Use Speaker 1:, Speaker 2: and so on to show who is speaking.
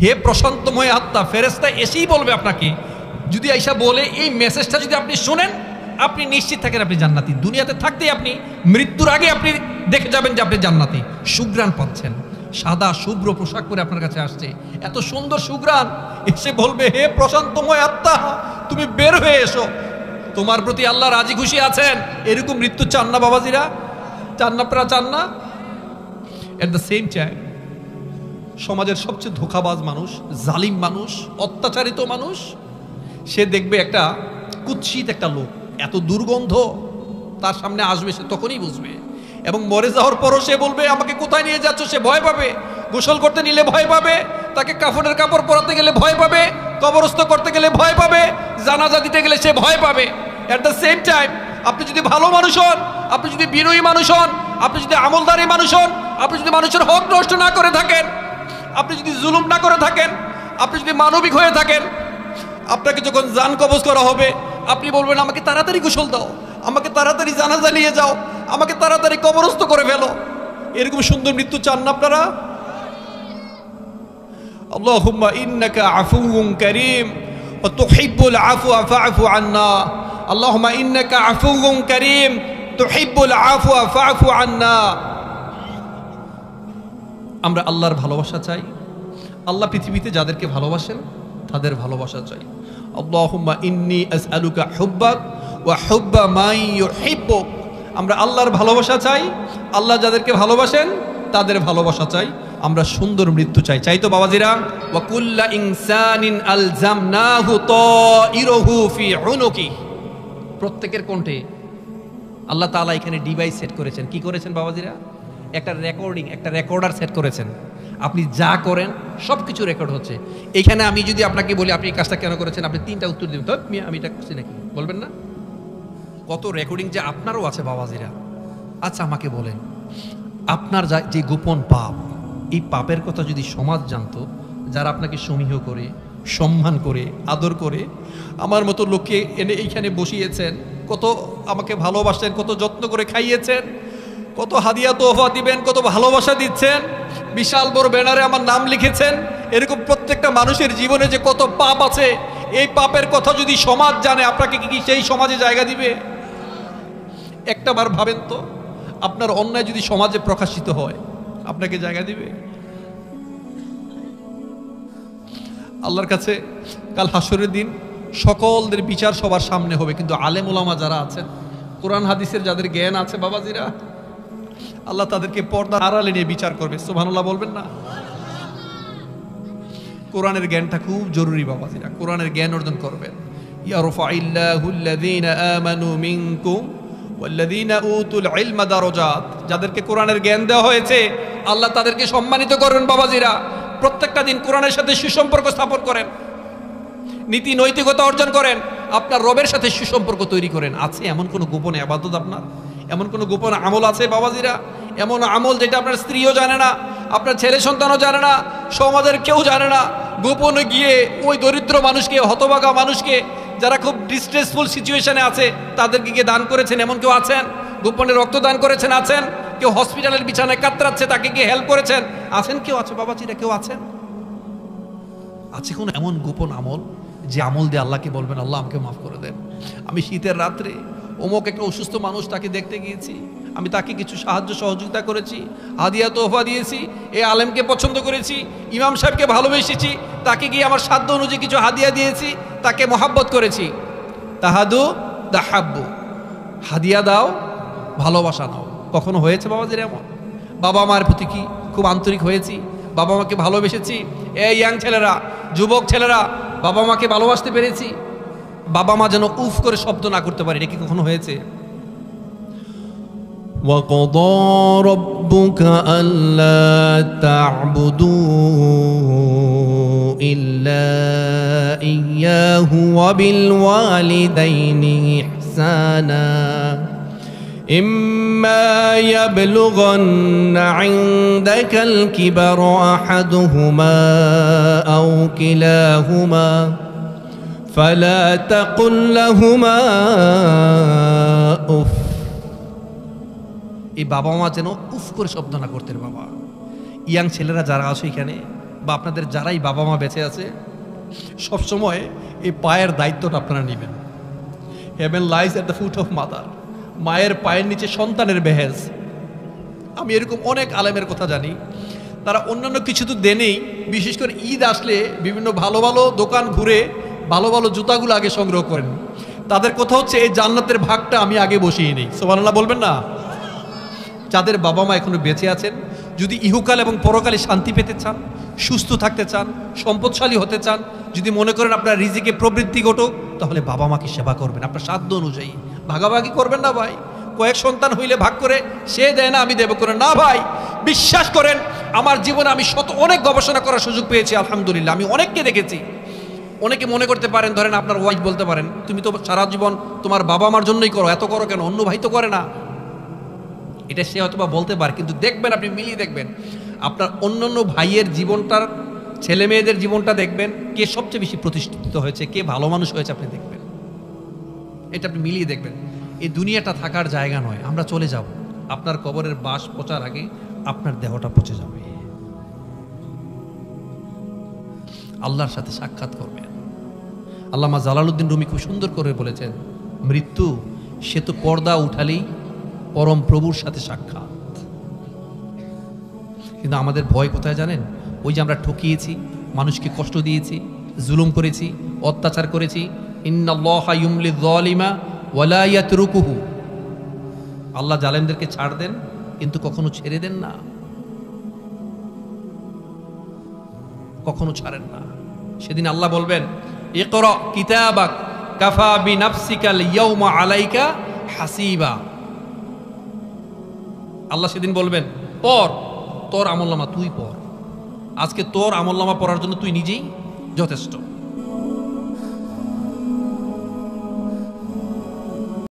Speaker 1: হে প্রশান্তময় আত্মা, ফেরেশতা এসেই বলবে আপনাকে, যদি আইসা বলে এই মেসেজটা যদি আপনি শোনেন, আপনি নিশ্চিত থাকেন আপনি জান্নাতি। দুনিয়াতে থাকতেই আপনি মৃত্যুর আগে আপনি দেখে যাবেন যে আপনি জান্নাতি। সুঘ্রাণ পাচ্ছেন, সাদা শুভ্র পোশাক পরে আপনার কাছে আসছে, এত সুন্দর সুঘ্রাণ। এসে বলবে, হে প্রশান্তময় আত্মা, তুমি বের হয়ে এসো, তোমার প্রতি আল্লাহ রাজি খুশি আছেন। এরকম মৃত্যু চান না বাবাজিরা? চান না আপনারা? চান না? এট দ্য সেম টাইম সমাজের সবচেয়ে ধোঁকাবাজ মানুষ, জালিম মানুষ, অত্যাচারিত মানুষ, সে দেখবে একটা কুৎসিত একটা লোক, এত দুর্গন্ধ তার সামনে আসবে, সে তখনই বুঝবে। এবং মরে যাওয়ার পরও সে বলবে, আমাকে কোথায় নিয়ে যাচ্ছ? সে ভয় পাবে। গোসল করতে নিলে ভয় পাবে, তাকে কাফনের কাপড় পরাতে গেলে ভয় পাবে, কবরস্থ করতে গেলে ভয় পাবে, জানাজা দিতে গেলে সে ভয় পাবে। এট দ্য সেম টাইম আপনি যদি ভালো মানুষ হন, আপনি যদি বিনয়ী মানুষ হন, আপনি যদি আমলদারি মানুষ হন, আপনি যদি মানুষের হক নষ্ট না করে থাকেন, আপনি যদি জুলুম না করে থাকেন, আপনি যদি মানবিক হয়ে থাকেন, আপনাকে যখন জান কবজ করা হবে, আপনি বলবেন, আমাকে তাড়াতাড়ি গোসল দাও, আমাকে তাড়াতাড়ি জানাজা নিয়ে যাও, আমাকে তাড়াতাড়ি কবরস্থ করে ফেলো। এরকম সুন্দর মৃত্যু চান না আপনারা? আল্লাহুম্মা ইন্নাকা আফুউন কারীম ওয়া তুহিব্বুল আফওয়া ফা'ফু আন্না। আল্লাহুম্মা ইন্নাকা আফুউন কারীম তুহিব্বুল আফওয়া ফা'ফু আন্না। আমরা আল্লাহর ভালোবাসা চাই। আল্লাহ পৃথিবীতে যাদেরকে ভালোবাসেন তাদের ভালোবাসা চাই। আল্লাহুম্মা ইন্নী আসআলুকা হুব্বাক ওয়া হুব্বা মান ইউহিব্বুক। আমরা আল্লাহর ভালোবাসা চাই, আল্লাহ যাদেরকে ভালোবাসেন তাদের ভালোবাসা চাই। আমরা সুন্দর মৃত্যু চাই। চাই তো বাবাজিরা? ওয়া কুল্লা ইনসানিন আলজামনাহু তাইরুহু ফি উনুকি। প্রত্যেকের কণ্ঠে আল্লাহ তাআলা এখানে ডিভাইস সেট করেছেন। কি করেছেন বাবাজিরা? একটা রেকর্ডিং, একটা রেকর্ডার সেট করেছেন। আপনি যা করেন সব কিছু রেকর্ড হচ্ছে। এখানে আমি যদি আপনাকে বলি আপনি এই কাজটা কেন করেছেন, আপনি 3টা উত্তর দেবেন, তো আমি এটা করছি নাকি বলবেন না? কত রেকর্ডিং যে আপনারও আছে বাবাজিরা। আচ্ছা আমাকে বলেন, আপনার যে গোপন পাপ, এই পাপের কথা যদি সমাজ জানতো, যারা আপনাকে সমীহ করে, সম্মান করে, আদর করে, আমার মতো লোককে এনে এইখানে বসিয়েছেন, কত আমাকে ভালোবাসেন, কত যত্ন করে খাইয়েছেন, কত হাদিয়া তোহফা দিবেন, কত ভালোবাসা দিচ্ছেন, বিশাল বড় ব্যানারে আমার নাম লিখেছেন, এরকম প্রত্যেকটা মানুষের জীবনে যে কত পাপ আছে, এই পাপের কথা যদি সমাজ জানে, আপনাকে কি সেই সমাজে জায়গা দিবে? একটাবার ভাবেন তো, আপনার অন্যায় যদি সমাজে প্রকাশিত হয়, আপনাকে জায়গা দিবে? আল্লাহর কাছে কাল হাসরের দিন সকলদের বিচার সবার সামনে হবে, কিন্তু আলেম ওলামা যারা আছেন, কোরআন হাদিসের যাদের জ্ঞান আছে বাবাজিরা, আল্লাহ তাদেরকে পর্দার আড়ালে নিয়ে বিচার করবে। সুবহানাল্লাহ বলবেন না? কোরআনের জ্ঞানটা খুব জরুরি বাবাজিরা, কোরআনের জ্ঞান অর্জন করবেন। ইয়ারফাইল্লাহুল্লাযীনা আমানু মিনকুম ওয়াল্লাযীনা উতুল ইলমা দারাজাত। যাদেরকে কোরআনের জ্ঞান দেওয়া হয়েছে আল্লাহ তাদেরকে সম্মানিত করবেন বাবাজিরা। প্রত্যেকটা দিন কোরআনের সাথে সুসম্পর্ক স্থাপন করেন, নীতি নৈতিকতা অর্জন করেন, আপনার রবের সাথে সুসম্পর্ক তৈরি করেন। আছে এমন কোনো গোপন ইবাদত আপনার, এমন কোনো গোপন আমল আছে বাবাজিরা? এমন আমল যেটা আপনার স্ত্রীও জানে না, আপনার ছেলে সন্তানও জানে না, সমাজের কেউ জানে না, গোপনে গিয়ে ওই দরিদ্র মানুষকে, হতভাগা মানুষকে, যারা খুব ডিস্ট্রেসফুল সিচুয়েশনে আছে, তাদেরকে গিয়ে দান করেছেন, এমন কেউ আছেন? গোপনে রক্তদান করেছেন, আছেন? কেউ হসপিটালের বিছানায় কাতরাচ্ছে, তাকে গিয়ে হেল্প করেছেন, আছেন? কেউ আছে বাবাজিরা? কেউ আছেন? আছে কোন এমন গোপন আমল যে আমল দিয়ে আল্লাহকে বলবেন, আল্লাহ আমাকে মাফ করে দেন, আমি শীতের রাত্রে অমুক একটা অসুস্থ মানুষ, তাকে দেখতে গিয়েছি, আমি তাকে কিছু সাহায্য সহযোগিতা করেছি, হাদিয়া তোহফা দিয়েছি, এই আলেমকে পছন্দ করেছি, ইমাম সাহেবকে ভালোবেসেছি, তাকে গিয়ে আমার সাধ্য অনুযায়ী কিছু হাদিয়া দিয়েছি, তাকে মহাব্বত করেছি। তাহাদু তাহাব্বু, হাদিয়া দাও, ভালোবাসা নাও। কখনো হয়েছে বাবাজির এমন? বাবা মার প্রতি কি খুব আন্তরিক হয়েছি, বাবা মাকে ভালোবেসেছি? এই ইয়াং ছেলেরা, যুবক ছেলেরা, বাবা মাকে ভালোবাসতে পেরেছি, বাবা মা যেন উফ করে শব্দ না করতে পারে, এটা কি কখনো হয়েছে?
Speaker 2: وَقَضَى رَبُّكَ أَلَّا تَعْبُدُوا إِلَّا إِيَّاهُ وَبِالْوَالِدَيْنِ إِحْسَانًا إِمَّا يَبْلُغَنَّ عِندَكَ الْكِبَرَ أَحَدُهُمَا أَوْ كِلَاهُمَا فَلَا تَقُل لَّهُمَا أُفٍّ।
Speaker 1: এই বাবা মা যেন উফ করে শব্দ না করতেন। বাবা, ইয়াং ছেলেরা যারা আছো এখানে, বা আপনাদের যারাই বাবা মা বেঁচে আছে সবসময় এই পায়ের দায়িত্বটা আপনারা নেবেন। Heaven lies at the foot of mother. মায়ের পায়ের নিচে সন্তানের বেহেজ। আমি এরকম অনেক আলেমের কথা জানি, তারা অন্যান্য কিছু তো দেনেই, বিশেষ করে ঈদ আসলে বিভিন্ন ভালো ভালো দোকান ঘুরে ভালো ভালো জুতাগুলো আগে সংগ্রহ করেন। তাদের কথা হচ্ছে এই জান্নাতের ভাগটা আমি আগে বসিয়ে নিই। সুবহানাল্লাহ বলবেন না? যাদের বাবা মা এখনো বেঁচে আছেন, যদি ইহুকাল এবং পরকালে শান্তি পেতে চান, সুস্থ থাকতে চান, সম্পদশালী হতে চান, যদি মনে করেন আপনার রিজিকে প্রবৃদ্ধি ঘটুক, তাহলে বাবা মাকে সেবা করবেন আপনার সাধ্য অনুযায়ী। ভাগাভাগি করবেন না ভাই। কয়েক সন্তান হইলে ভাগ করে সে দেয় না আমি দেব করে না ভাই। বিশ্বাস করেন, আমার জীবনে আমি অনেক গবেষণা করার সুযোগ পেয়েছি আলহামদুলিল্লাহ। আমি অনেককে দেখেছি। অনেকে মনে করতে পারেন, ধরেন আপনার ওয়াইফ বলতে পারেন, তুমি তো সারা জীবন তোমার বাবা মার জন্যই করো, এত করো কেন, অন্য ভাই তো করে না। এটা সে হয়তো বা বলতে পারে, কিন্তু দেখবেন, আপনি মিলিয়ে দেখবেন আপনার অন্যান্য ভাইয়ের জীবনটার, ছেলে মেয়েদের জীবনটা দেখবেন, কে সবচেয়ে বেশি প্রতিষ্ঠিত হয়েছে, কে ভালো মানুষ হয়েছে, আপনি দেখবেন। এটা আপনি মিলিয়ে দেখবেন। এই দুনিয়াটা থাকার জায়গা নয়, আমরা চলে যাব। আপনার কবরের বাস পচার আগে আপনার দেহটা পচে যাবে, আল্লাহর সাথে সাক্ষাৎ করবেন। আল্লামা জালালউদ্দিন রুমি খুব সুন্দর করে বলেছেন, মৃত্যু সে তো পর্দা উঠালেই পরম প্রভুর সাথে সাক্ষাৎ। কিন্তু আমাদের ভয় কোথায় জানেন? ওই যে আমরা ঠকিয়েছি, মানুষকে কষ্ট দিয়েছি, জুলুম করেছি, অত্যাচার করেছি। ইন্নাল্লাহা ইউমলিয যালিমা ওয়ালা ইয়াতরুকুহু। আল্লাহ জালেমদেরকে ছাড় দেন, কিন্তু কখনো ছেড়ে দেন না, কখনো ছাড়েন না। সেদিন আল্লাহ বলবেন, ইকরা কিতাবাক কাফা বিনাফসিকাল ইয়াউমা আলাইকা হাসিবা। আল্লাহ সেদিন বলবেন, পড়, তোর আমলনামা তুই পড়। আজকে তোর আমলনামা পড়ার জন্য তুই নিজেই যথেষ্ট।